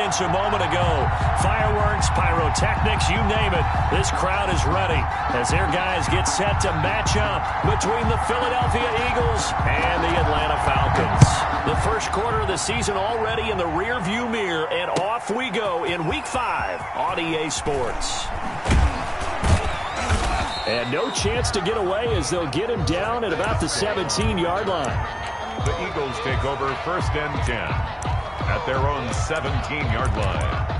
points a moment ago. Fireworks, pyrotechnics, you name it. This crowd is ready as their guys get set to match up between the Philadelphia Eagles and the Atlanta Falcons. The first quarter of the season already in the rearview mirror, and off we go in Week 5 on EA Sports. And no chance to get away as they'll get him down at about the 17-yard line. The Eagles take over 1st and 10 at their own 17-yard line.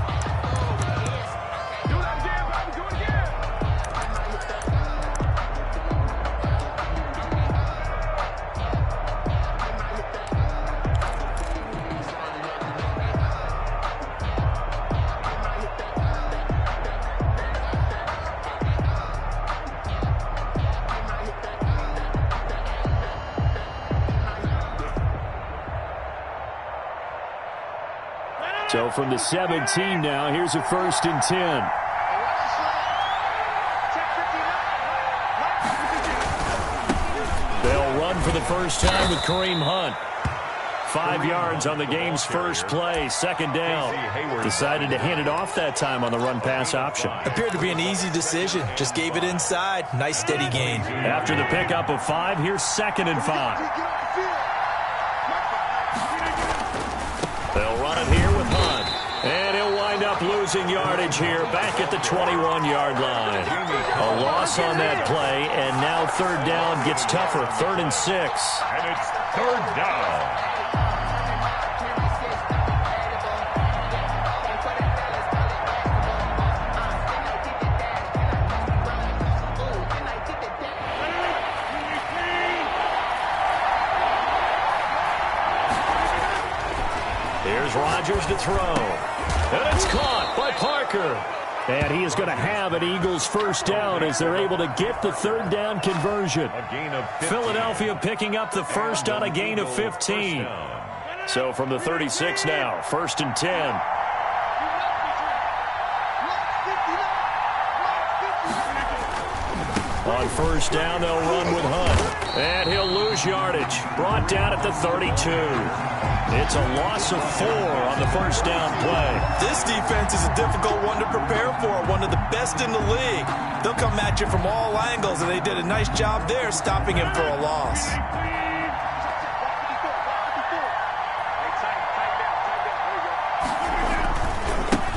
So from the 17 now, here's a 1st and 10. They'll run for the first time with Kareem Hunt. 5 yards on the game's first play, 2nd down. Decided to hand it off that time on the run-pass option. Appeared to be an easy decision. Just gave it inside. Nice steady gain. After the pickup of 5, here's 2nd and 5. They'll run it here with Hunt. And he'll wind up losing yardage here back at the 21-yard line. A loss on that play, and now 3rd down gets tougher. 3rd and 6. And it's 3rd down. Here's Rodgers to throw. And it's caught by Parker. And he is going to have an Eagles 1st down as they're able to get the 3rd down conversion. A gain of 15. Philadelphia picking up the first on a gain of 15. So from the 36 now, 1st and 10. On 1st down, they'll run with Hunt. And he'll lose yardage. Brought down at the 32. It's a loss of 4 on the 1st down play. This defense is a difficult one to prepare for, one of the best in the league. They'll come at you from all angles, and they did a nice job there stopping him for a loss.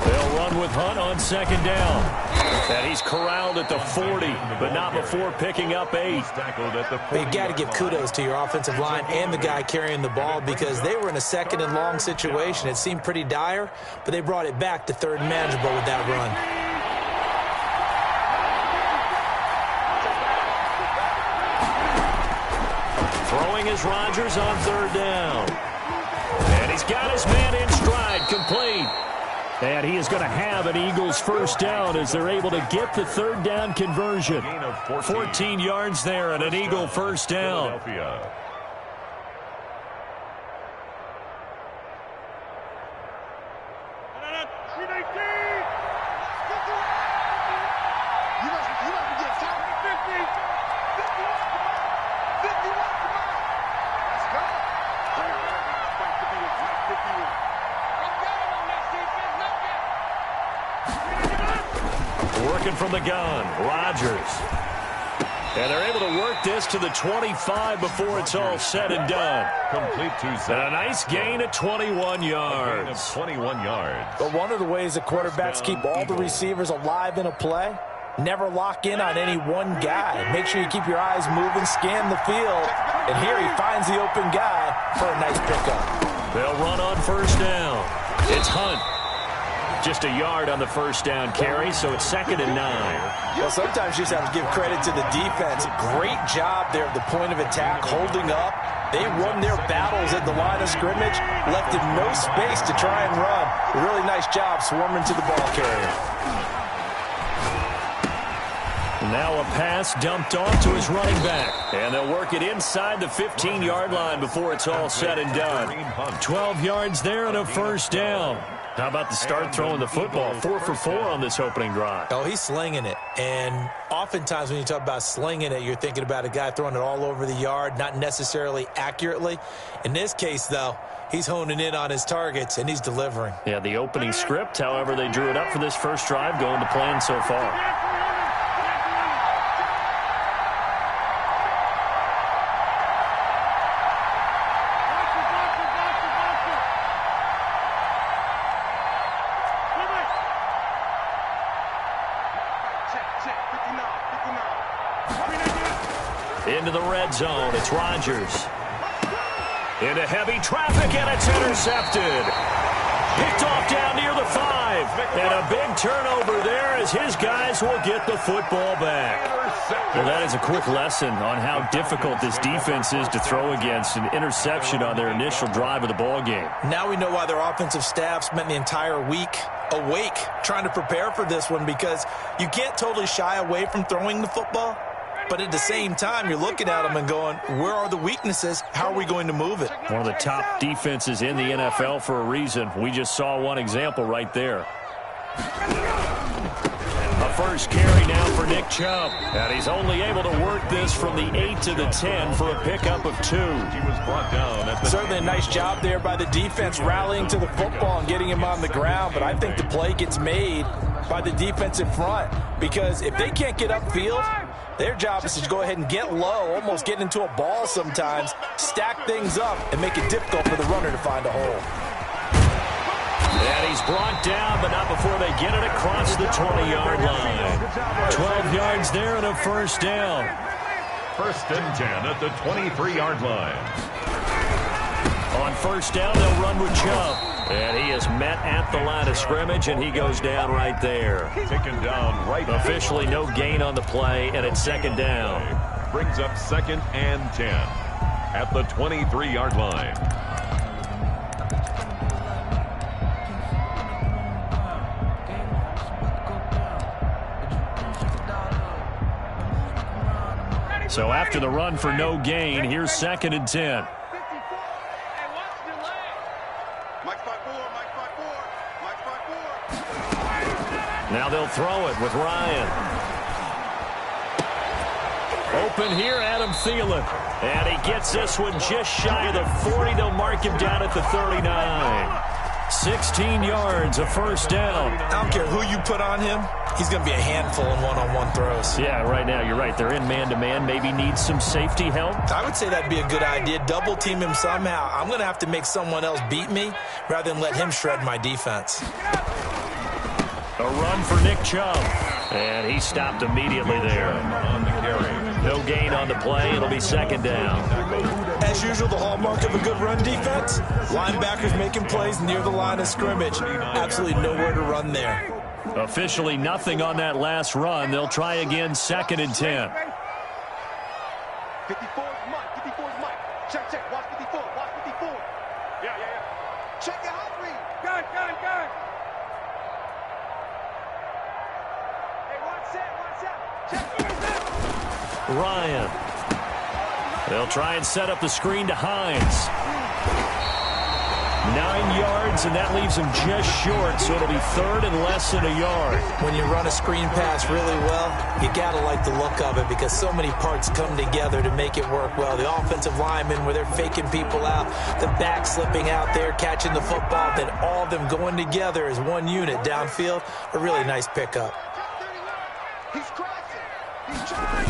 They'll run with Hunt on 2nd down. And he's corralled at the 40, but not before picking up 8. You got to give kudos to your offensive line and the guy carrying the ball because they were in a 2nd and long situation. It seemed pretty dire, but they brought it back to 3rd and manageable with that run. Throwing is Rodgers on 3rd down. And he's got his man in stride, complete. And he is going to have an Eagles 1st down as they're able to get the 3rd down conversion. 14 yards there and an Eagle 1st down. Working from the gun, Rodgers. And they're able to work this to the 25 before it's all said and done. Complete to Zach. And a nice gain of 21 yards. A gain of 21 yards. But one of the ways that quarterbacks keep all the receivers alive in a play, never lock in on any one guy. Make sure you keep your eyes moving, scan the field. And here he finds the open guy for a nice pickup. They'll run on 1st down. It's Hunt. Just a yard on the 1st down carry, so it's 2nd and 9. Well, sometimes you just have to give credit to the defense. Great job there at the point of attack, holding up. They won their battles at the line of scrimmage, left him no space to try and run. A really nice job swarming to the ball carrier. Now a pass dumped off to his running back. And they'll work it inside the 15-yard line before it's all said and done. 12 yards there and a 1st down. How about the start throwing the football? 4 for 4 on this opening drive. Oh, he's slinging it. And oftentimes when you talk about slinging it, you're thinking about a guy throwing it all over the yard, not necessarily accurately. In this case, though, he's honing in on his targets, and he's delivering. Yeah, the opening script, however, they drew it up for this first drive, going to plan so far. Into the red zone, it's Rodgers. Into heavy traffic, and it's intercepted. Picked off down near the 5. And a big turnover there as his guys will get the football back. Well, that is a quick lesson on how difficult this defense is to throw against. An interception on their initial drive of the ball game. Now we know why their offensive staff spent the entire week awake trying to prepare for this one, because you can't totally shy away from throwing the football. But at the same time, you're looking at them and going, where are the weaknesses? How are we going to move it? One of the top defenses in the NFL for a reason. We just saw one example right there. A first carry now for Nick Chubb. And he's only able to work this from the 8 to the 10 for a pickup of 2. He was brought down at the Certainly a nice job there by the defense rallying to the football and getting him on the ground. But I think the play gets made by the defensive front, because if they can't get upfield, their job is to go ahead and get low, almost get into a ball sometimes, stack things up, and make it difficult for the runner to find a hole. And he's brought down, but not before they get it across the 20-yard line. 12 yards there and a first down. First and 10 at the 23-yard line. On first down, they'll run with Chubb. And he is met at the line of scrimmage, and he goes down right there. Taken down right. Officially no gain on the play, and it's second down. Brings up 2nd and 10 at the 23-yard line. So after the run for no gain, here's 2nd and 10. Now they'll throw it with Ryan. Open here, Adam Thielen. And he gets this one just shy of the 40. They'll mark him down at the 39. 16 yards, a first down. I don't care who you put on him. He's going to be a handful in one-on-one throws. Yeah, right now you're right. They're in man-to-man. Maybe needs some safety help. I would say that'd be a good idea. Double team him somehow. I'm going to have to make someone else beat me rather than let him shred my defense. A run for Nick Chubb. And he stopped immediately there. On the carry. No gain on the play. It'll be second down. As usual, the hallmark of a good run defense, linebackers making plays near the line of scrimmage. Absolutely nowhere to run there. Officially nothing on that last run. They'll try again, 2nd and 10. 54 is Mike. 54 is Mike. Check, check. Watch 54. Watch 54. Yeah. Check your hot read. Gun. Hey, watch that. Check. Ryan. They'll try and set up the screen to Hines. 9 yards, and that leaves him just short, so it'll be 3rd and less than a yard. When you run a screen pass really well, you got to like the look of it, because so many parts come together to make it work well. The offensive linemen, where they're faking people out, the back slipping out there, catching the football, then all of them going together as one unit downfield. A really nice pickup. He's crossing. He's trying.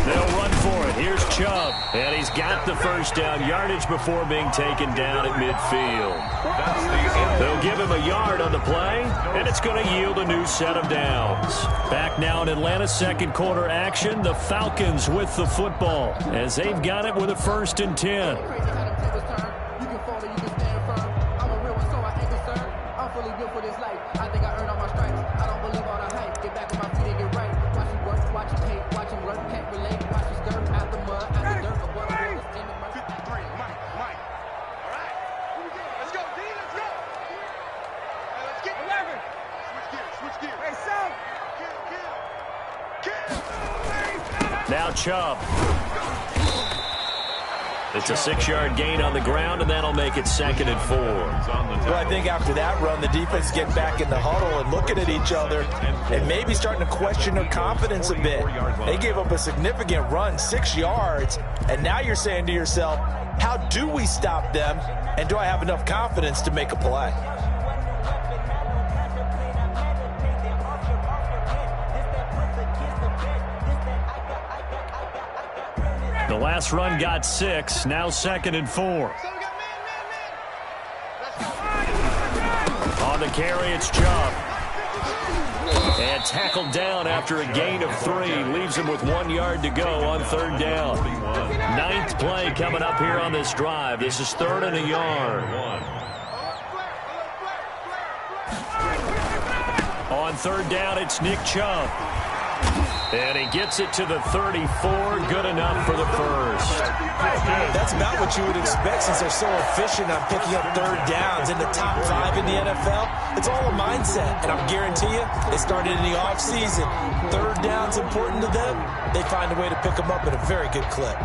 They'll run for it. Here's Chubb, and he's got the first down yardage before being taken down at midfield. They'll give him a yard on the play, and it's going to yield a new set of downs. Back now in Atlanta's second quarter action, the Falcons with the football, as they've got it with a 1st and 10. Now Chubb. It's a 6-yard gain on the ground, and that'll make it 2nd and 4. Well, I think after that run, the defense get back in the huddle and looking at each other and maybe starting to question their confidence a bit. They gave up a significant run, 6 yards, and now you're saying to yourself, how do we stop them, and do I have enough confidence to make a play? The last run got 6, now 2nd and 4. On the carry, it's Chubb. And tackled down after a gain of 3. Leaves him with 1 yard to go on 3rd down. 9th play coming up here on this drive. This is 3rd and a yard. On 3rd down, it's Nick Chubb. And he gets it to the 34. Good enough for the first. That's about what you would expect since they're so efficient on picking up 3rd downs. In the top 5 in the NFL, it's all a mindset. And I guarantee you, it started in the offseason. 3rd down's important to them. They find a way to pick them up at a very good clip.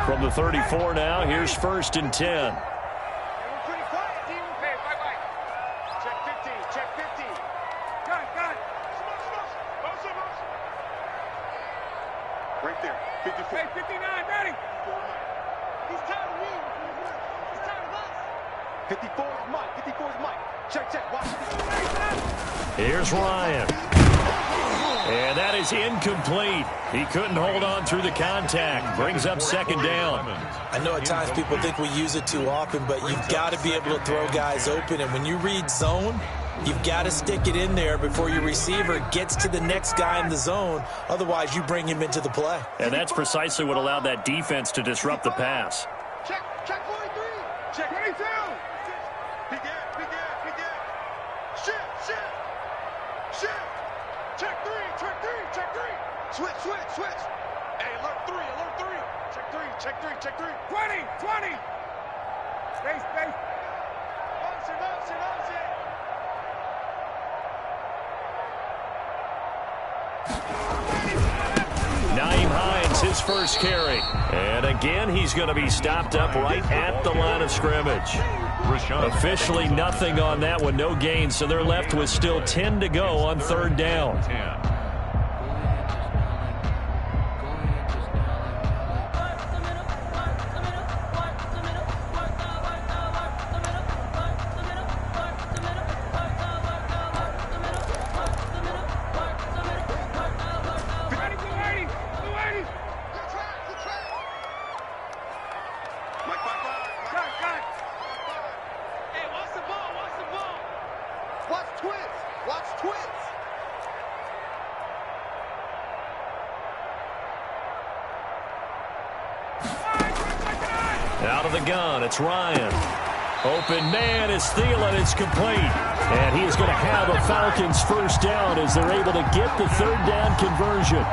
From the 34 now, here's 1st and 10. Right there. 54. Hey, 59, ready. He's tired of me. He's tired of us. 54 is Mike. 54 is Mike. Check. Watch. Here's Ryan. And that is incomplete. He couldn't hold on through the contact. Brings up 2nd down. I know at times people think we use it too often, but you've got to be able to throw guys open. And when you read zone, you've got to stick it in there before your receiver gets to the next guy in the zone. Otherwise, you bring him into the play. And that's precisely what allowed that defense to disrupt the pass. Check 43. Check 22. Big gap. Shift. Check 3. Switch. Hey, alert 3. Check 3. 20. Space. Motion. Naeem Hines, his first carry. And again, he's going to be stopped up right at the line of scrimmage. Officially nothing on that one, no gain, so they're left with still 10 to go on 3rd down. Out of the gun, it's Ryan. Open man is Thielen. It's complete. And he is going to have a Falcons first down as they're able to get the 3rd down conversion.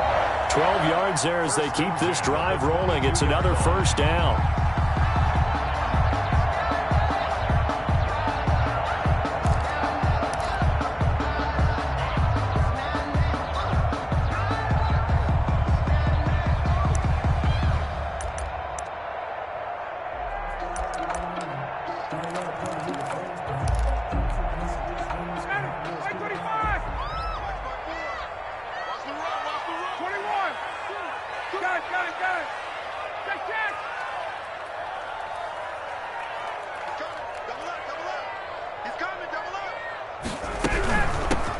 12 yards there as they keep this drive rolling. It's another first down.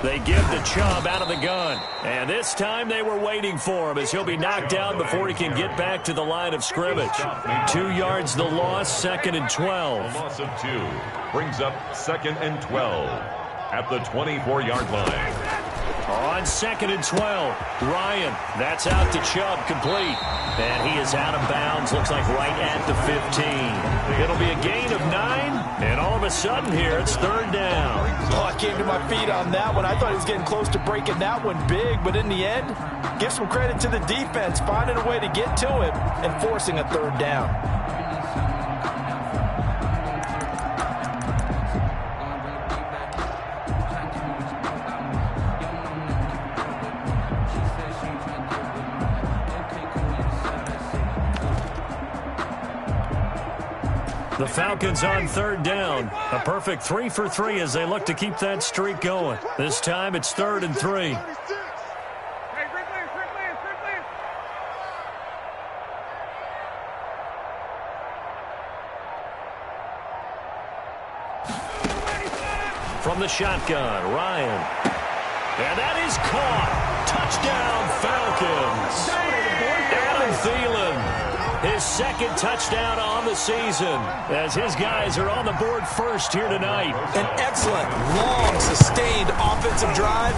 They give to Chubb out of the gun. And this time they were waiting for him as he'll be knocked down before he can get back to the line of scrimmage. 2 yards the loss, 2nd and 12. A loss of 2 brings up 2nd and 12 at the 24-yard line. On 2nd and 12, Ryan, that's out to Chubb, complete. And he is out of bounds, looks like right at the 15. It'll be a gain of 9, and all of a sudden here, it's 3rd down. Oh, I came to my feet on that one. I thought he was getting close to breaking that one big, but in the end, give some credit to the defense, finding a way to get to him and forcing a 3rd down. Falcons on third down. A perfect 3 for 3 as they look to keep that streak going. This time it's 3rd and 3. From the shotgun, Ryan. And that is caught. Touchdown, Falcons. Adam Thielen, his second touchdown on the season, as his guys are on the board first here tonight. An excellent, long, sustained offensive drive.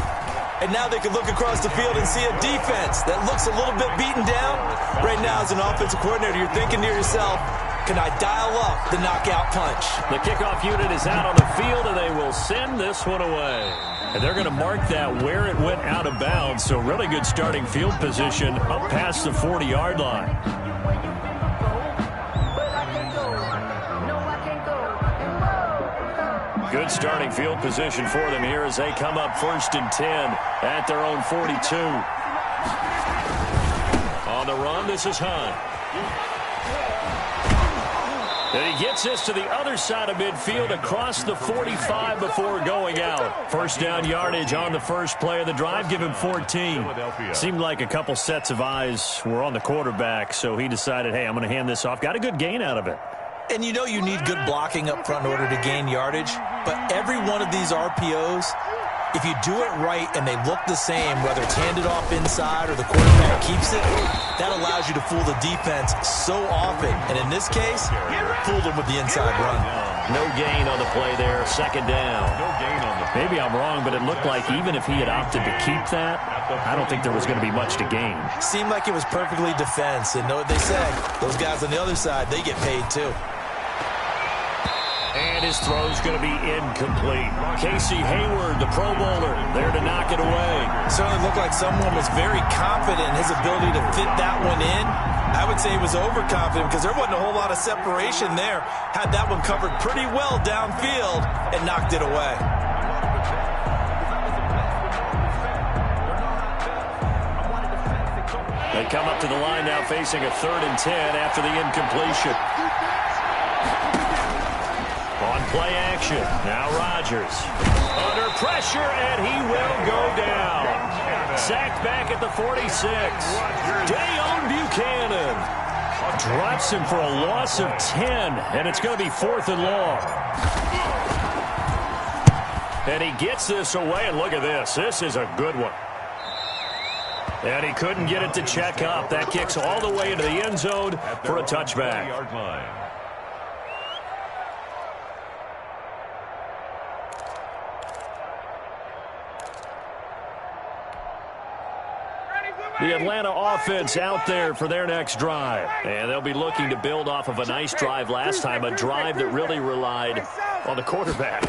And now they can look across the field and see a defense that looks a little bit beaten down. Right now, as an offensive coordinator, you're thinking to yourself, can I dial up the knockout punch? The kickoff unit is out on the field, and they will send this one away. And they're going to mark that where it went out of bounds. So really good starting field position up past the 40-yard line. Good starting field position for them here as they come up 1st and 10 at their own 42. On the run, this is Hunt. And he gets this to the other side of midfield across the 45 before going out. First down yardage on the first play of the drive. Give him 14. Seemed like a couple sets of eyes were on the quarterback, so he decided, hey, I'm going to hand this off. Got a good gain out of it. And you know you need good blocking up front in order to gain yardage. But every one of these RPOs, if you do it right and they look the same, whether it's handed off inside or the quarterback keeps it, that allows you to fool the defense so often. And in this case, fooled them with the inside run. No gain on the play there. Second down. Maybe I'm wrong, but it looked like even if he had opted to keep that, I don't think there was going to be much to gain. Seemed like it was perfectly defense. And know what they said? Those guys on the other side, they get paid too. And his throw's going to be incomplete. Casey Hayward, the Pro Bowler, there to knock it away. Certainly looked like someone was very confident in his ability to fit that one in. I would say he was overconfident because there wasn't a whole lot of separation there. Had that one covered pretty well downfield and knocked it away. They come up to the line now facing a 3rd and 10 after the incompletion. On play action, now Rodgers. Under pressure, and he will go down. Sacked back at the 46. Dayon Buchanan drops him for a loss of 10, and it's going to be 4th and long. And he gets this away, and look at this. This is a good one. And he couldn't get it to check up. That kicks all the way into the end zone for a touchback. The Atlanta offense out there for their next drive. And they'll be looking to build off of a nice drive last time, a drive that really relied on the quarterback.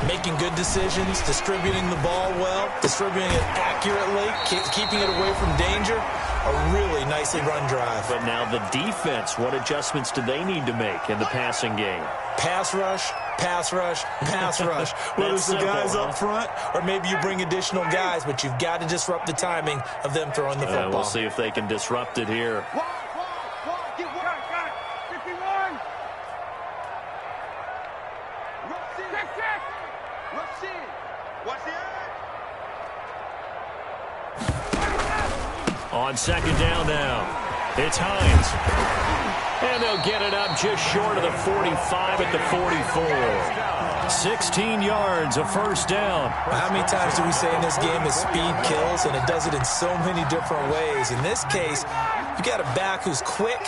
Making good decisions, distributing the ball well, distributing it accurately, keeping it away from danger. A really nicely run drive. But now the defense, what adjustments do they need to make in the passing game? Pass rush, pass rush, pass rush. Whether it's the guys up front or maybe you bring additional guys, but you've got to disrupt the timing of them throwing the football. We'll see if they can disrupt it here. On second down now, it's Hines. And they'll get it up just short of the 45 at the 44. 16 yards, a first down. How many times do we say in this game that speed kills, and it does it in so many different ways? In this case, you got a back who's quick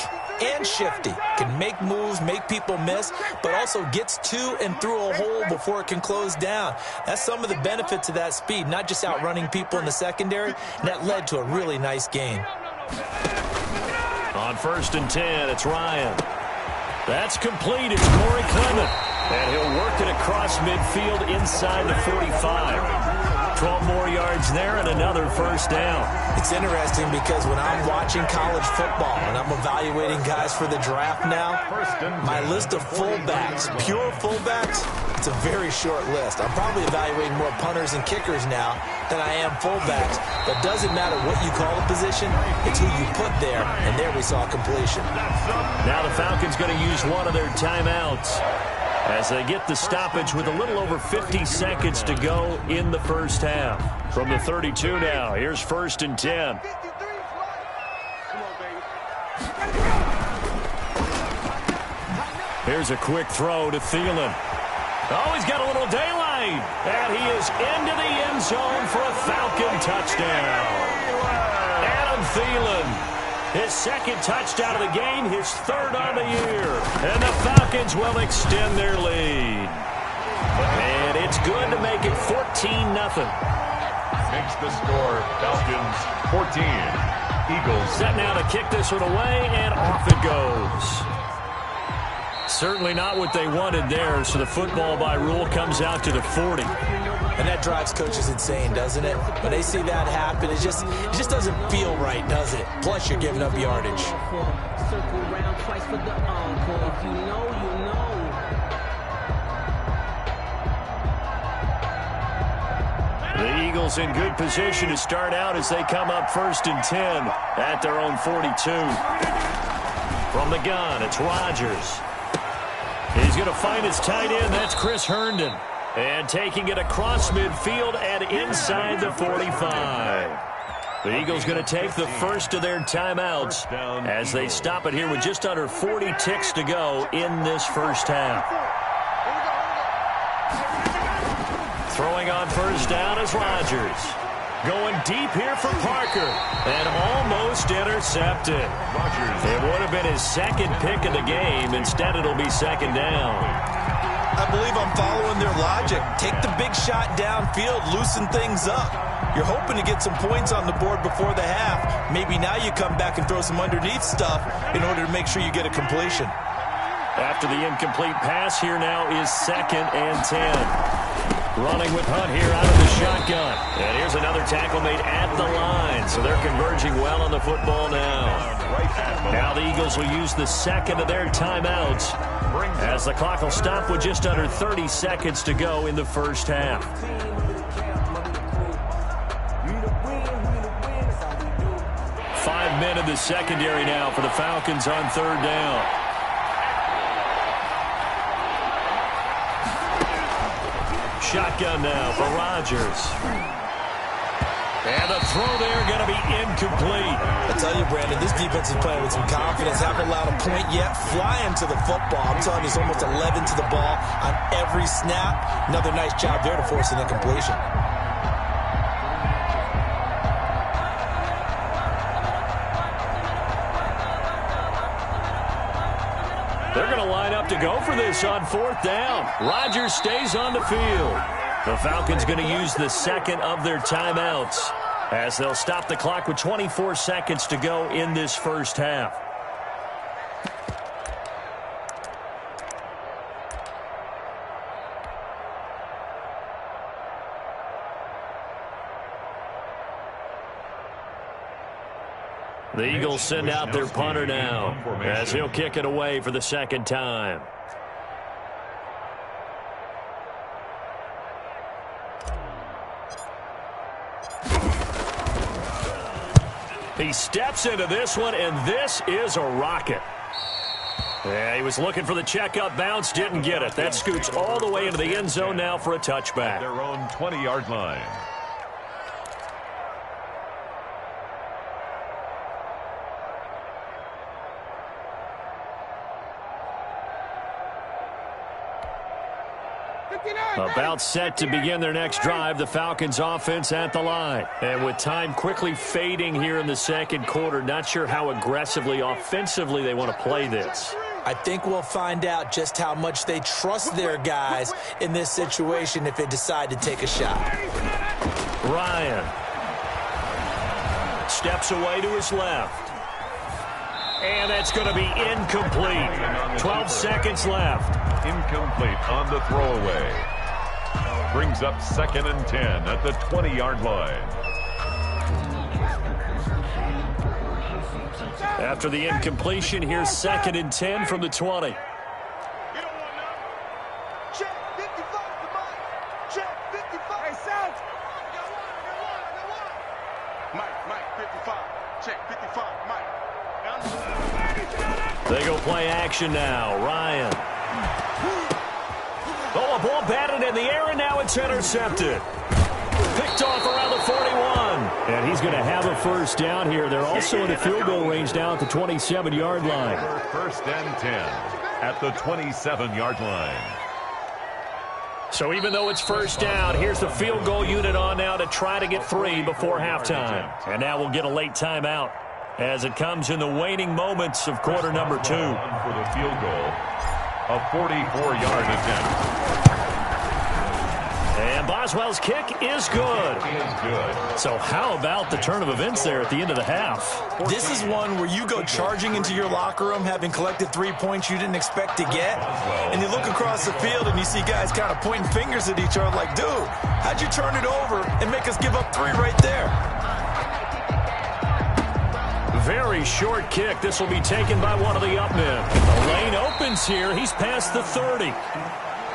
and shifty, can make moves, make people miss, but also gets to and through a hole before it can close down. That's some of the benefits of that speed, not just outrunning people in the secondary, and that led to a really nice gain. On 1st and 10, it's Ryan. That's complete. It's Corey Clement. And he'll work it across midfield inside the 45. 12 more yards there and another first down. It's interesting because when I'm watching college football and I'm evaluating guys for the draft now, my list of fullbacks, pure fullbacks, It's a very short list. I'm probably evaluating more punters and kickers now than I am fullbacks. But doesn't matter what you call a position, it's who you put there. And there we saw completion. Now the Falcons going to use one of their timeouts as they get the stoppage with a little over 50 seconds to go in the first half. From the 32 now, here's 1st and 10. Here's a quick throw to Thielen. Oh, he's got a little daylight. And he is into the end zone for a Falcon touchdown. Adam Thielen. His second touchdown of the game, his third on the year. And the Falcons will extend their lead. And it's good to make it 14-0. Makes the score Falcons 14. Eagles. Set now to kick this one away, and off it goes. Certainly not what they wanted there, so the football by rule comes out to the 40. And that drives coaches insane, doesn't it? When they see that happen, it just doesn't feel right, does it? Plus, you're giving up yardage. Circle round twice for the encore. If you know, you know. The Eagles in good position to start out as they come up 1st and 10 at their own 42. From the gun, it's Rodgers. He's going to find his tight end. That's Chris Herndon. And taking it across midfield and inside the 45. The Eagles going to take the first of their timeouts as they stop it here with just under 40 ticks to go in this first half. Throwing on first down is Rodgers. Going deep here for Parker. And almost intercepted. It would have been his second pick of the game. Instead, it'll be second down. I believe I'm following their logic. Take the big shot downfield, loosen things up. You're hoping to get some points on the board before the half. Maybe now you come back and throw some underneath stuff in order to make sure you get a completion. After the incomplete pass, here now is 2nd and 10. Running with Hunt here out of the shotgun. And here's another tackle made at the line. So they're converging well on the football now. Now the Eagles will use the second of their timeouts as the clock will stop with just under 30 seconds to go in the first half. 5 men in the secondary now for the Falcons on 3rd down. Shotgun now for Rodgers. And the throw there going to be incomplete. I tell you, Brandon, this defense is playing with some confidence. Haven't allowed a point yet. Flying to the football. I'm telling you, it's almost 11 to the ball on every snap. Another nice job there to force an incompletion. They're going to line up to go for this on 4th down. Rodgers stays on the field. The Falcons going to use the second of their timeouts as they'll stop the clock with 24 seconds to go in this first half. The Eagles send out their punter now as he'll kick it away for the second time. He steps into this one, and this is a rocket. Yeah, he was looking for the checkup bounce, didn't get it. That scoots all the way into the end zone now for a touchback. Their own 20-yard line. About set to begin their next drive, the Falcons offense at the line. And with time quickly fading here in the second quarter, not sure how aggressively, offensively they want to play this. I think we'll find out just how much they trust their guys in this situation if they decide to take a shot. Ryan steps away to his left. And that's going to be incomplete. 12 seconds left. Incomplete on the throwaway. Brings up 2nd and 10 at the 20-yard line. After the incompletion, here's 2nd and 10 from the 20. Check 55. Hey, South. Mike, 55. Check, 55, Mike. They go play action now. Ryan. Oh, a ball batted in the air, and now it's intercepted. Picked off around the 41. And he's going to have a first down here. They're also in a field goal range down at the 27-yard line. First and 10 at the 27-yard line. So even though it's first down, here's the field goal unit on now to try to get 3 before halftime. And now we'll get a late timeout as it comes in the waning moments of quarter number 2. For the field goal, a 44-yard attempt. And Boswell's kick is good. So how about the turn of events there at the end of the half? This is one where you go charging into your locker room having collected 3 points you didn't expect to get, and you look across the field and you see guys kind of pointing fingers at each other like, dude, how'd you turn it over and make us give up 3 right there? Very short kick. This will be taken by one of the up men. The lane opens here. He's past the 30.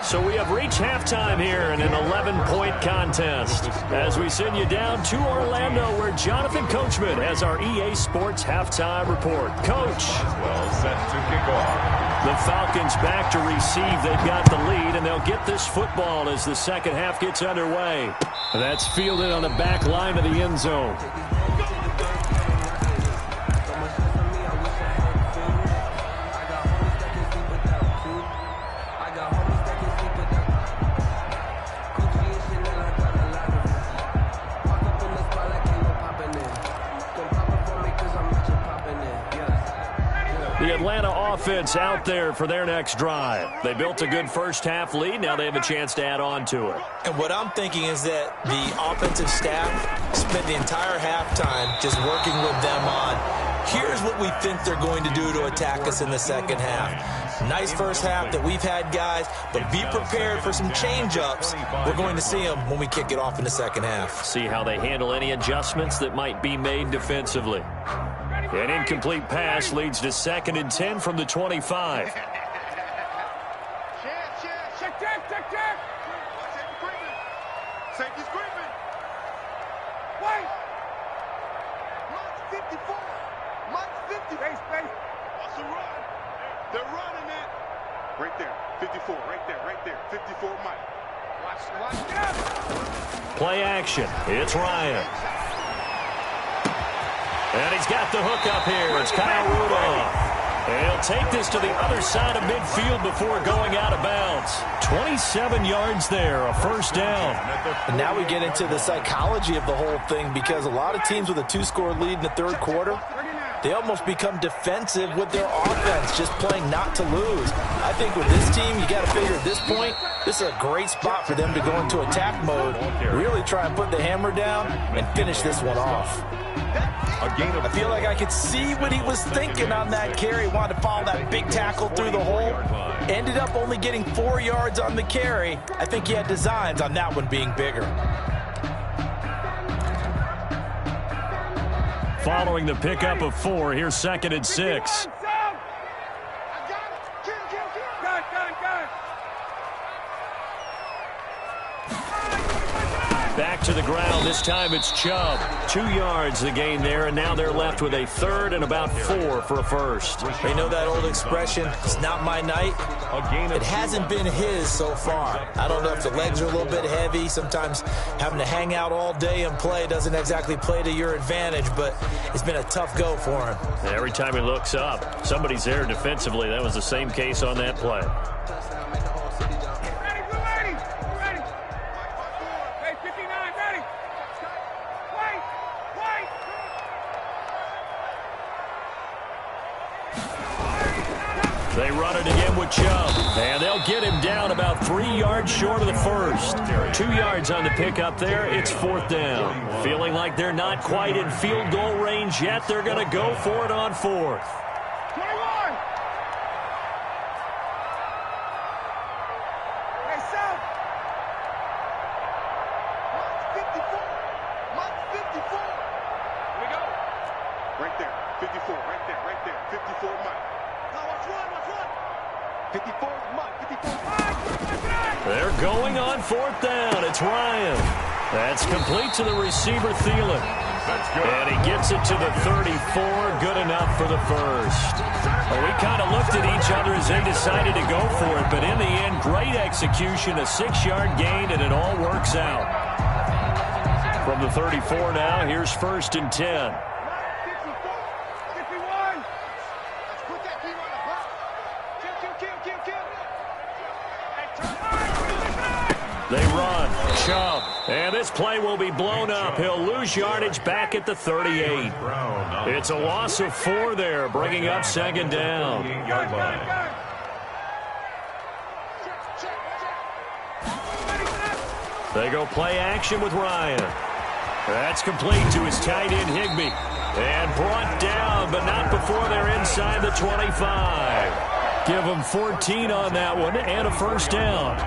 So we have reached halftime here in an 11-point contest as we send you down to Orlando where Jonathan Coachman has our EA Sports halftime report. Coach. Well set to kick off. The Falcons back to receive. They've got the lead, and they'll get this football as the second half gets underway. That's fielded on the back line of the end zone. The Atlanta offense out there for their next drive. They built a good first-half lead. Now they have a chance to add on to it. And what I'm thinking is that the offensive staff spent the entire halftime just working with them on, here's what we think they're going to do to attack us in the second half. Nice first half that we've had, guys, but be prepared for some change-ups. We're going to see them when we kick it off in the second half. See how they handle any adjustments that might be made defensively. An incomplete pass leads to 2nd and 10 from the 25. Check. Safety screaming. Wait. Mike's 54. Mike's 50. Space. That's a run. They're running it. Right there. 54. Right there. 54 Mike. Watch. Get up. Play action. It's Ryan. And he's got the hook up here. It's Kyle Rudolph. And he'll take this to the other side of midfield before going out of bounds. 27 yards there, a first down. And now we get into the psychology of the whole thing because a lot of teams with a 2-score lead in the third quarter, they almost become defensive with their offense, just playing not to lose. I think with this team, you got to figure at this point, this is a great spot for them to go into attack mode, really try and put the hammer down and finish this one off. I feel like I could see what he was thinking on that carry. Wanted to follow that big tackle through the hole. Ended up only getting 4 yards on the carry. I think he had designs on that one being bigger. Following the pickup of 4, here's 2nd and 6. Back to the ground. This time it's Chubb. 2 yards the gain there, and now they're left with a 3rd and about 4 for a first. You know that old expression, it's not my night? It hasn't been his so far. I don't know if the legs are a little bit heavy. Sometimes having to hang out all day and play doesn't exactly play to your advantage, but it's been a tough go for him. And every time he looks up, somebody's there defensively. That was the same case on that play. They run it again with Chubb, and they'll get him down about 3 yards short of the first. 2 yards on the pickup there. It's 4th down. Feeling like they're not quite in field goal range yet. They're going to go for it on 4th. 21. Hey, South. Mike's 54. Here we go. Right there. 54. Right there. 54 Mike. Now watch run. 54 is Mike. 54 is Mike. They're going on 4th down. It's Ryan. That's complete to the receiver, Thielen. And he gets it to the 34. Good enough for the first. Well, we kind of looked at each other as they decided to go for it. But in the end, great execution, a 6-yard gain, and it all works out. From the 34 now, here's 1st and 10. They run. Chubb. And this play will be blown up. He'll lose yardage back at the 38. It's a loss of 4 there, bringing up 2nd down. They go play action with Ryan. That's complete to his tight end, Higbee. And brought down, but not before they're inside the 25. Give them 14 on that one and a 1st down.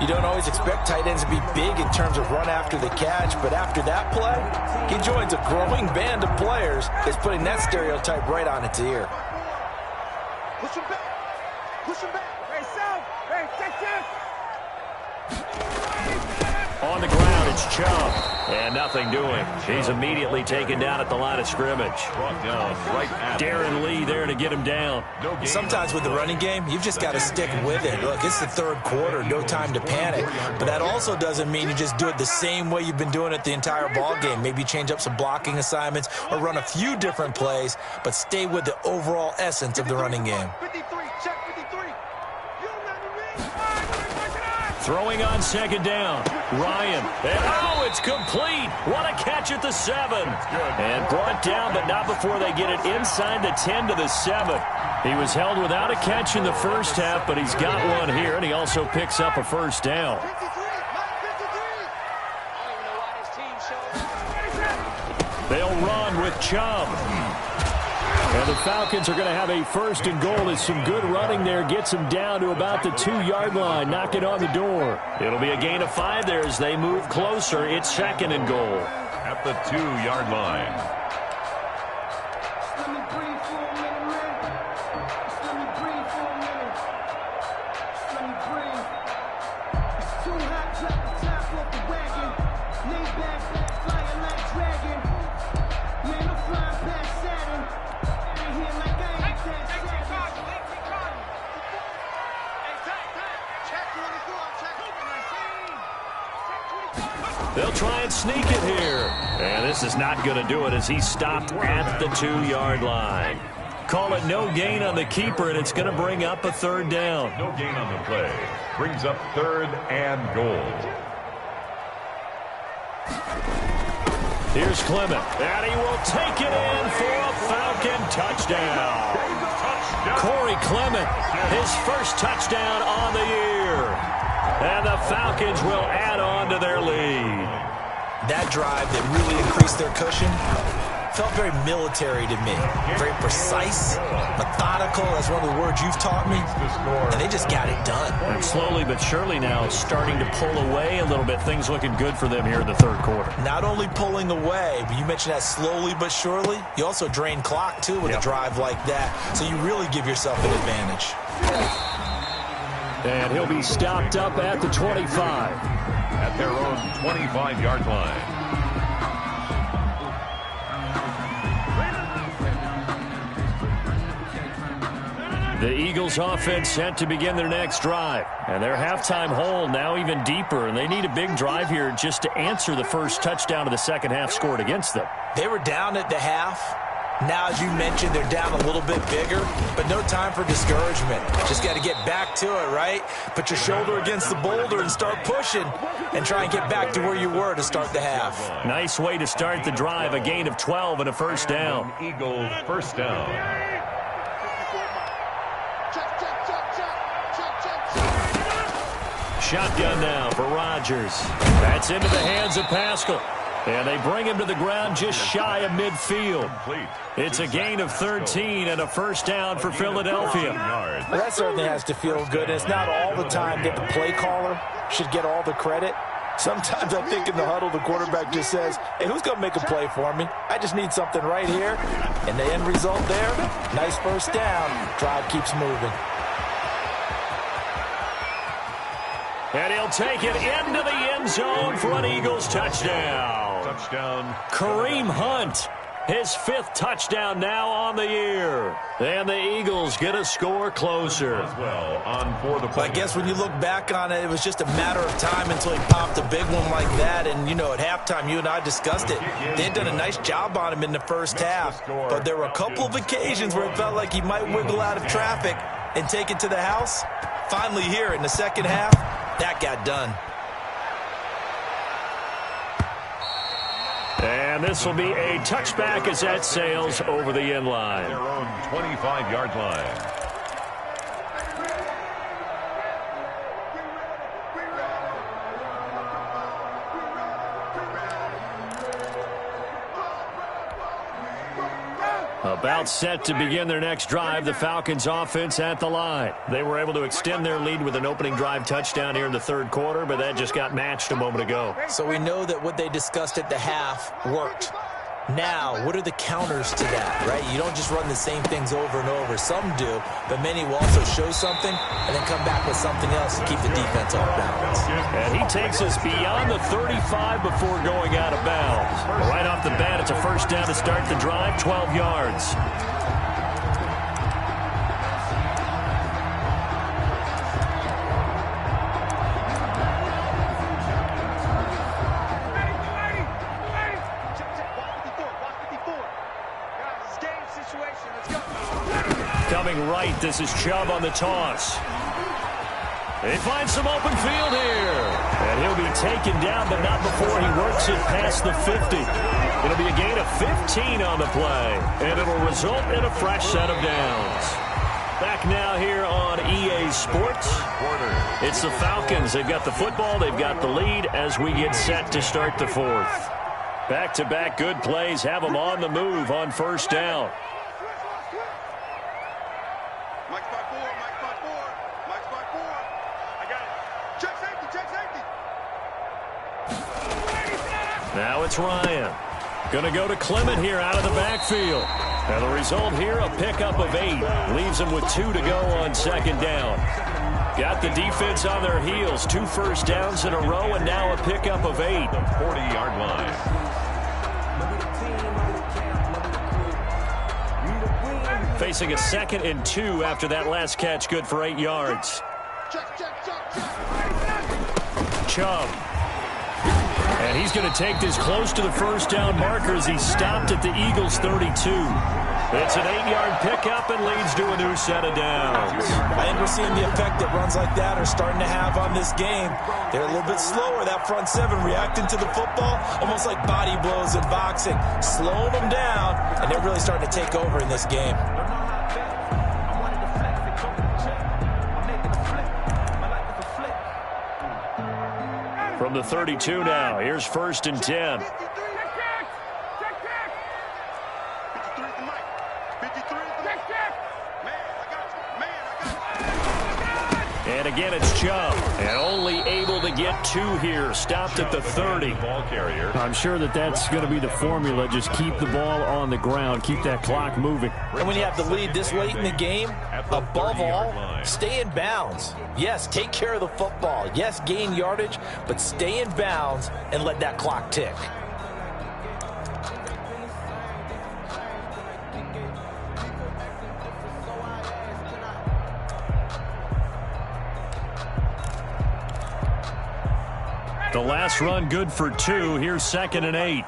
You don't always expect tight ends to be big in terms of run after the catch, but after that play, he joins a growing band of players that's putting that stereotype right on its ear. Push him back. Push him back. Hey, South. Hey, check. On the ground, it's Chubb. And nothing doing. He's immediately taken down at the line of scrimmage. Brought down right at Darren Lee there to get him down. Sometimes with the running game, you've just got to stick with it. Look, it's the 3rd quarter, no time to panic. But that also doesn't mean you just do it the same way you've been doing it the entire ball game. Maybe change up some blocking assignments or run a few different plays, but stay with the overall essence of the running game. 53, check 53. You remember me? Throwing on 2nd down. Ryan. And it's complete. What a catch at the 7. And brought down, but not before they get it inside the 10 to the 7. He was held without a catch in the first half, but he's got one here, and he also picks up a 1st down. 53, They'll run with Chubb. And the Falcons are going to have a 1st and goal as some good running there gets them down to about the 2-yard line, knocking on the door. It'll be a gain of 5 there as they move closer. It's 2nd and goal. At the 2-yard line. Let me breathe for a minute, man. Let me breathe for a minute. Let me breathe. It's too hot, drop the top off the wagon. Lay back, flying like dragon. Man, I'm flying past Saturn. And here like I ain't that savage. They'll try and sneak it here. And this is not going to do it as he's stopped at the 2-yard line. Call it no gain on the keeper, and it's going to bring up a 3rd down. No gain on the play. Brings up 3rd and goal. Here's Clement. And he will take it in for a Falcon touchdown. Corey Clement, his 1st touchdown on the year. And the Falcons will add on to their lead. That drive that really increased their cushion felt very military to me. Very precise, methodical, that's one of the words you've taught me. And they just got it done. And slowly but surely now starting to pull away a little bit. Things looking good for them here in the 3rd quarter. Not only pulling away, but you mentioned that slowly but surely. You also drain clock, too, with a drive like that. So you really give yourself an advantage. And he'll be stopped up at the 25. At their own 25-yard line. The Eagles offense set to begin their next drive. And their halftime hole now even deeper. And they need a big drive here just to answer the first touchdown of the 2nd half scored against them. They were down at the half. Now, as you mentioned, they're down a little bit bigger, but no time for discouragement. Just got to get back to it, right? Put your shoulder against the boulder and start pushing and try and get back to where you were to start the half. Nice way to start the drive, a gain of 12 and a 1st down. Eagles 1st down. Shotgun now for Rodgers. That's into the hands of Pascal. And they bring him to the ground just shy of midfield. It's a gain of 13 and a 1st down for Philadelphia. Well, that certainly has to feel good. And it's not all the time that the play caller should get all the credit. Sometimes I think in the huddle, the quarterback just says, hey, who's going to make a play for me? I just need something right here. And the end result there, nice 1st down. Drive keeps moving. And he'll take it into the end zone for an Eagles touchdown. Touchdown. Kareem Hunt, his 5th touchdown now on the year. And the Eagles get a score closer. As well on for the play. I guess when you look back on it, it was just a matter of time until he popped a big one like that. And, you know, at halftime, you and I discussed it. They had done a nice job on him in the first half. But there were a couple of occasions where it felt like he might wiggle out of traffic and take it to the house. Finally here in the second half, that got done. And this will be a touchback as that sails over the end line. Their own 25-yard line. About set to begin their next drive, the Falcons offense at the line. They were able to extend their lead with an opening drive touchdown here in the third quarter, but that just got matched a moment ago. So we know that what they discussed at the half worked. Now, what are the counters to that, right? You don't just run the same things over and over. Some do, but many will also show something and then come back with something else to keep the defense off balance. And he takes us beyond the 35 before going out of bounds. Right off the bat, it's a first down to start the drive, 12 yards. Coming right, this is Chubb on the toss. They find some open field here. And he'll be taken down, but not before he works it past the 50. It'll be a gain of 15 on the play, and it'll result in a fresh set of downs. Back now here on EA Sports. It's the Falcons. They've got the football. They've got the lead as we get set to start the fourth. Back-to-back good plays have them on the move on first down. Mike's by 4, Mike's by 4, Mike's by 4. I got it. Check safety, check safety. Now it's Ryan. Going to go to Clement here out of the backfield. And the result here, a pickup of 8. Leaves them with 2 to go on second down. Got the defense on their heels. 2 first downs in a row, and now a pickup of 8. 40-yard line. Facing a 2nd and 2 after that last catch, good for 8 yards. Chubb. And he's going to take this close to the first down marker as he stopped at the Eagles' 32. It's an 8-yard pickup and leads to a new set of downs. I think we're seeing the effect that runs like that are starting to have on this game. They're a little bit slower, that front 7, reacting to the football, almost like body blows in boxing, slowing them down, and they're really starting to take over in this game. From the 32 now, here's 1st and 10. And again, it's Chubb. And only able to get 2 here. Stopped at the 30. Ball carrier. I'm sure that's going to be the formula. Just keep the ball on the ground. Keep that clock moving. And when you have the lead this late in the game, above all, stay in bounds. Yes, take care of the football. Yes, gain yardage, but stay in bounds and let that clock tick. The last run good for 2. Here's 2nd and 8.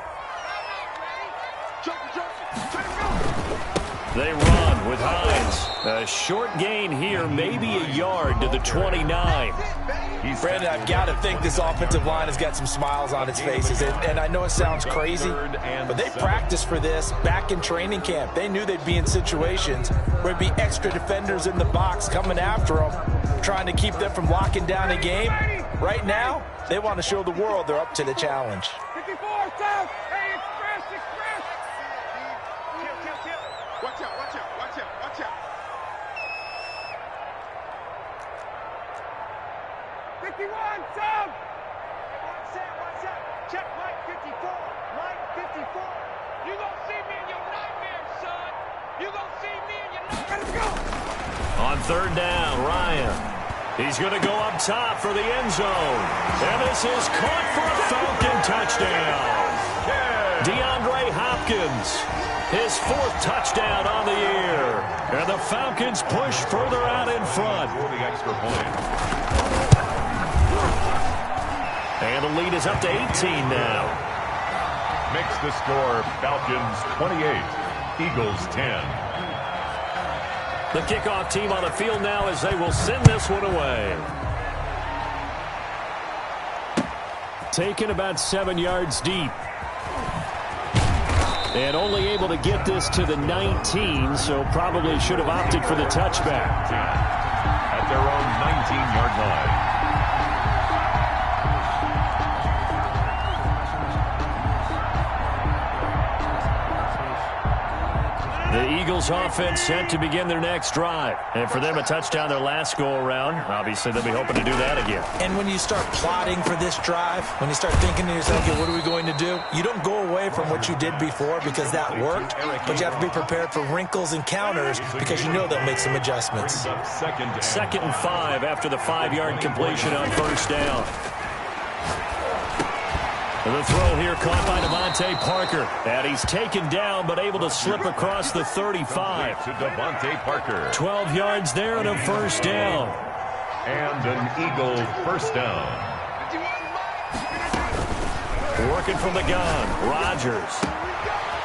They run with Hines. A short gain here, maybe a yard to the 29. Brandon, I've got to think this offensive line has got some smiles on its faces. And I know it sounds crazy, but they practiced for this back in training camp. They knew they'd be in situations where there'd be extra defenders in the box coming after them, trying to keep them from locking down a game. Right now, they want to show the world they're up to the challenge. 54, south. Hey, express. Kill. Watch out. 51, south. Watch out. Check Mike 54. Mike 54. You gonna see me in your nightmares, son. You gonna see me in your nightmares. Let's go. On 3rd down, Ryan. He's going to go up top for the end zone. And this is caught for a Falcon touchdown. DeAndre Hopkins, his 4th touchdown on the year. And the Falcons push further out in front. For the extra point. And the lead is up to 18 now. Makes the score Falcons 28, Eagles 10. The kickoff team on the field now as they will send this one away. Taken about 7 yards deep. And only able to get this to the 19, so probably should have opted for the touchback. At their own 19-yard line. The Eagles offense set to begin their next drive. And for them, a touchdown their last go-around. Obviously, they'll be hoping to do that again. And when you start plotting for this drive, when you start thinking to yourself, okay, what are we going to do? You don't go away from what you did before because that worked, but you have to be prepared for wrinkles and counters because you know they'll make some adjustments. Second and 5 after the 5-yard completion on first down. The throw here caught by Devontae Parker. And he's taken down but able to slip across the 35. To Devontae Parker. 12 yards there and a first down. And an Eagle first down. Working from the gun, Rodgers.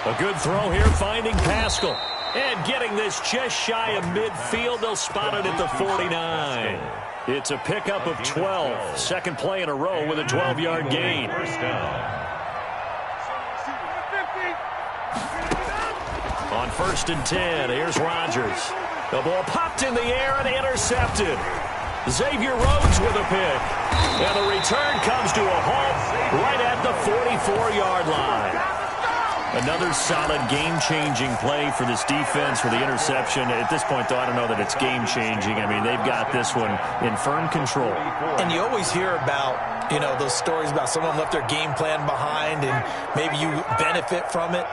A good throw here finding Pascal. And getting this just shy of midfield. They'll spot it at the 49. It's a pickup of 12. Second play in a row with a 12-yard gain. First down. On 1st and 10, here's Rodgers. The ball popped in the air and intercepted. Xavier Rhodes with a pick. And the return comes to a halt right at the 44-yard line. Another solid game-changing play for this defense for the interception. At this point, though, I don't know that it's game-changing. I mean, they've got this one in firm control. And you always hear about, those stories about someone left their game plan behind and maybe you benefit from it.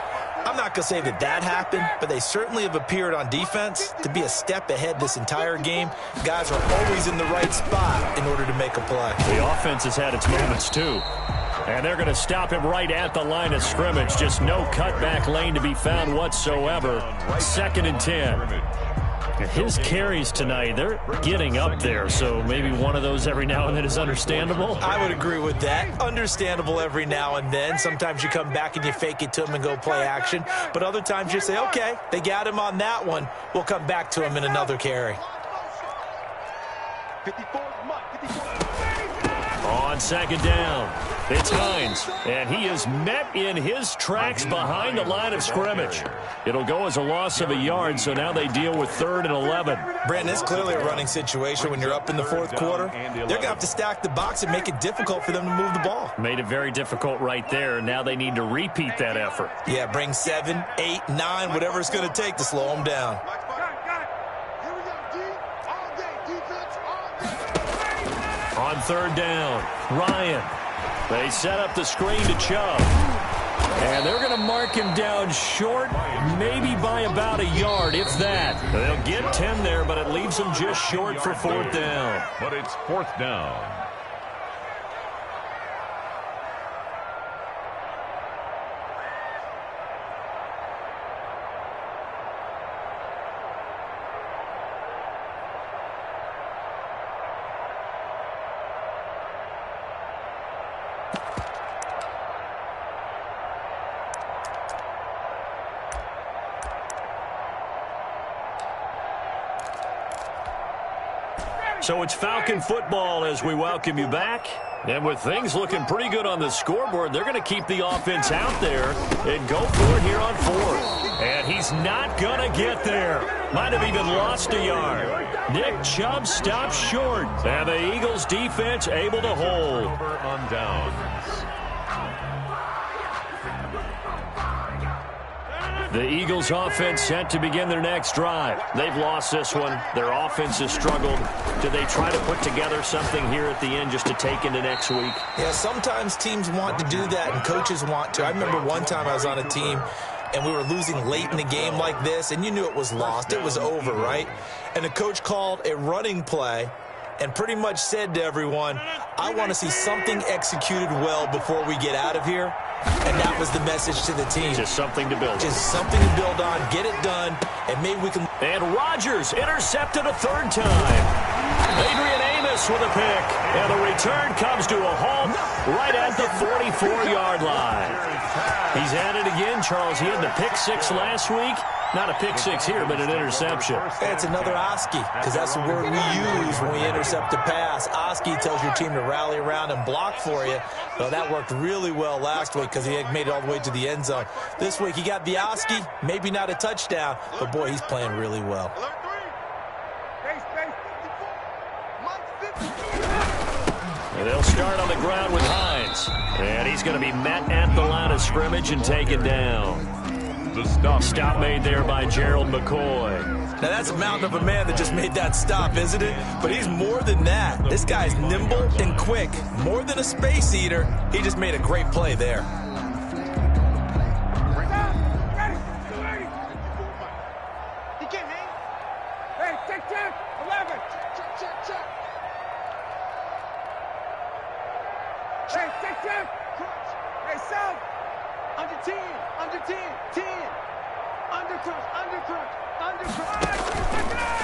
I'm not going to say that happened, but they certainly have appeared on defense to be a step ahead this entire game. Guys are always in the right spot in order to make a play. The offense has had its moments, too. And they're going to stop him right at the line of scrimmage. Just no cutback lane to be found whatsoever. 2nd and 10. And his carries tonight, they're getting up there. So maybe one of those every now and then is understandable. I would agree with that. Understandable every now and then. Sometimes you come back and you fake it to him and go play action. But other times you say, okay, they got him on that one. We'll come back to him in another carry. 54 Mike. 54. On 2nd down, it's Hines, and he is met in his tracks behind the line of scrimmage. It'll go as a loss of a yard, so now they deal with 3rd and 11. Brandon, it's clearly a running situation when you're up in the 4th quarter. They're going to have to stack the box and make it difficult for them to move the ball. Made it very difficult right there. Now they need to repeat that effort. Yeah, bring 7, 8, 9, whatever it's going to take to slow them down. On 3rd down, Ryan. They set up the screen to Chubb. And they're going to mark him down short, maybe by about a yard, if that. They'll get 10 there, but it leaves them just short for 4th down. But it's 4th down. So it's Falcon football as we welcome you back. And with things looking pretty good on the scoreboard, they're going to keep the offense out there and go for it here on 4th. And he's not going to get there. Might have even lost a yard. Nick Chubb stops short. And the Eagles defense able to hold. Over on downs. The Eagles offense set to begin their next drive. They've lost this one. Their offense has struggled. Do they try to put together something here at the end just to take into next week? Yeah, sometimes teams want to do that and coaches want to. I remember one time I was on a team and we were losing late in the game like this, and you knew it was lost. It was over, right? And the coach called a running play and pretty much said to everyone, I want to see something executed well before we get out of here. And that was the message to the team. Just something to build on. Just something to build on, get it done, and maybe we can... And Rodgers intercepted a third time. Adrian Amos with a pick. And the return comes to a halt right at the 44-yard line. He's at it again, Charles. He had the pick six last week. Not a pick six here, but an interception. It's another Oski, because that's the word we use when we intercept a pass. Oski tells your team to rally around and block for you. Well, that worked really well last week because he had made it all the way to the end zone. This week he got the Oski, maybe not a touchdown, but boy, he's playing really well. And they'll start on the ground with Hines. And he's going to be met at the line of scrimmage and taken down. The stop made there by Gerald McCoy. Now, that's a mountain of a man that just made that stop, isn't it? But he's more than that. This guy's nimble and quick. More than a space eater. He just made a great play there. He can't hang. Hey, check. 11. Check. Hey, check. Crunch. Hey, South. Under 10. 10. Under crunch.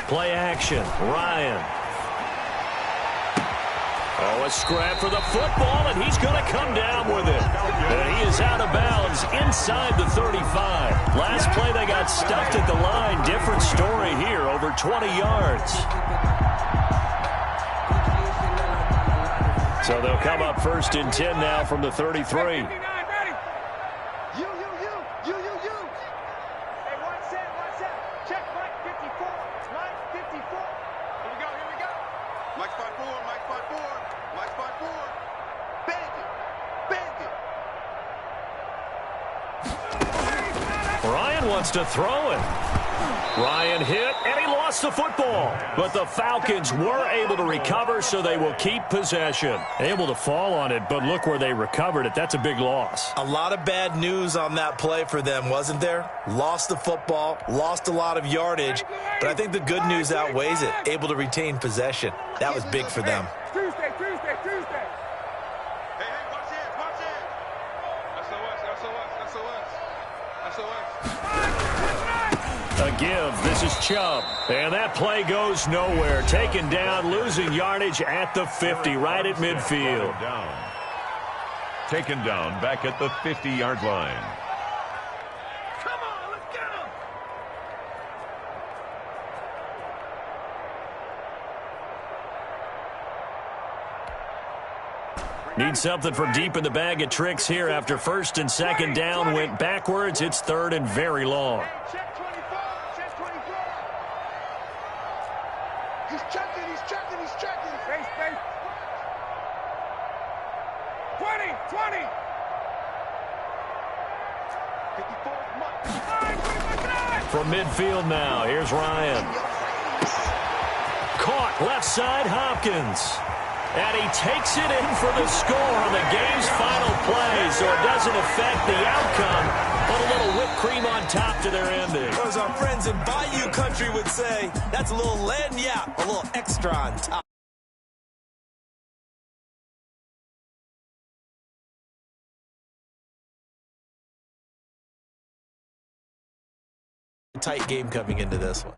Play action. Ryan. Oh, a scrap for the football, and he's going to come down with it. And he is out of bounds inside the 35. Last play, they got stuffed at the line. Different story here, over 20 yards. So they'll come up first and 10 now from the 33. Ryan wants to throw it. Ryan hit, and he lost the football. But the Falcons were able to recover, so they will keep possession. Able to fall on it, but look where they recovered it. That's a big loss. A lot of bad news on that play for them, wasn't there? Lost the football, lost a lot of yardage, but I think the good news outweighs it. Able to retain possession. That was big for them. Tuesday. Hey, watch it. SOS. A give. This is Chubb. And that play goes nowhere. Taken down, losing yardage at the 50, right at midfield. Taken down back at the 50-yard line. Come on, let's get him. Need something from deep in the bag of tricks here after first and second down went backwards. It's third and very long. Check 24. He's checking. Space. 20. 54, Mike. From midfield now, here's Ryan. Caught left side, Hopkins. And he takes it in for the score on the game's final play, so it doesn't affect the outcome. Put a little whipped cream on top to their ending. As our friends in Bayou Country would say, that's a little lagniappe, a little extra on top. Tight game coming into this one.